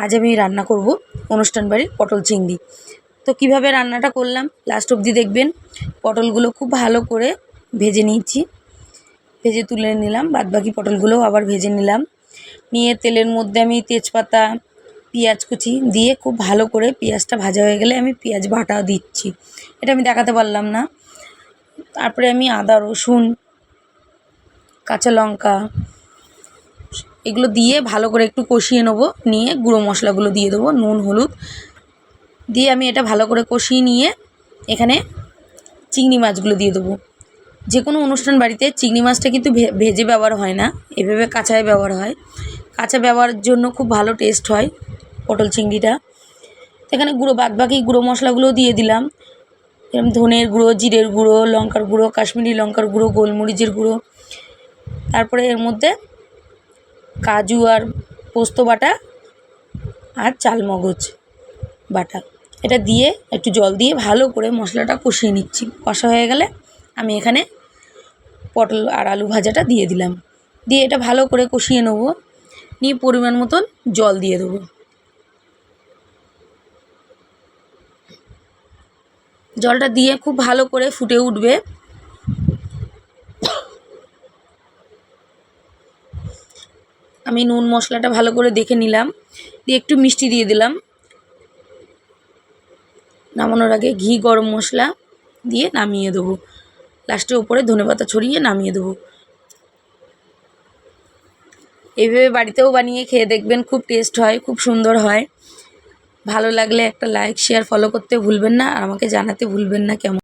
আজ আমি রান্না করব অনুষ্ঠান বাড়ির পটল চিংড়ি। তো কিভাবে রান্নাটা করলাম লাস্ট অবধি দেখবেন। পটলগুলো খুব ভালো করে ভেজে নিয়েছি, ভেজে তুলে নিলাম। বাদবাকি পটলগুলোও আবার ভেজে নিলাম। নিয়ে তেলের মধ্যে আমি তেজপাতা, পেঁয়াজ কুচি দিয়ে খুব ভালো করে পেঁয়াজটা ভাজা হয়ে গেলে আমি পেঁয়াজ বাটা দিচ্ছি। এটা আমি দেখাতে পারলাম না। তারপরে আমি আদা, রসুন, কাঁচা লঙ্কা এগুলো দিয়ে ভালো করে একটু কষিয়ে নেবো। নিয়ে গুঁড়ো মশলাগুলো দিয়ে দেবো, নুন, হলুদ দিয়ে আমি এটা ভালো করে কষিয়ে নিয়ে এখানে চিংড়ি মাছগুলো দিয়ে দেবো। যে কোনো অনুষ্ঠান বাড়িতে চিংড়ি মাছটা কিন্তু ভেজে ব্যবহার হয় না, এভাবে কাঁচায় ব্যবহার হয়। কাঁচা ব্যবহারের জন্য খুব ভালো টেস্ট হয় পটল চিংড়িটা। এখানে বাদবাকি গুঁড়ো মশলাগুলোও দিয়ে দিলাম, যেরকম ধনের গুঁড়ো, জিরের গুঁড়ো, লঙ্কার গুঁড়ো, কাশ্মীরি লঙ্কার গুঁড়ো, গোলমরিচের গুঁড়ো। তারপরে এর মধ্যে কাজু আর পোস্ত বাটা আর চালমগজ বাটা এটা দিয়ে একটু জল দিয়ে ভালো করে মশলাটা কষিয়ে নিচ্ছি। কষা হয়ে গেলে আমি এখানে পটল আর আলু ভাজাটা দিয়ে দিলাম। দিয়ে এটা ভালো করে কষিয়ে নেবো। নিয়ে পরিমাণ মতন জল দিয়ে দেবো। জলটা দিয়ে খুব ভালো করে ফুটে উঠবে। আমি নুন মশলাটা ভালো করে দেখে নিলাম, দিয়ে একটু মিষ্টি দিয়ে দিলাম। নামানোর আগে ঘি, গরম মশলা দিয়ে নামিয়ে দেবো। লাস্টে উপরে ধনেপাতা ছড়িয়ে নামিয়ে দেবো। এইভাবে বাড়িতেও বানিয়ে খেয়ে দেখবেন, খুব টেস্ট হয়, খুব সুন্দর হয়। ভালো লাগলে একটা লাইক, শেয়ার, ফলো করতে ভুলবেন না, আর আমাকে জানাতে ভুলবেন না কেমন।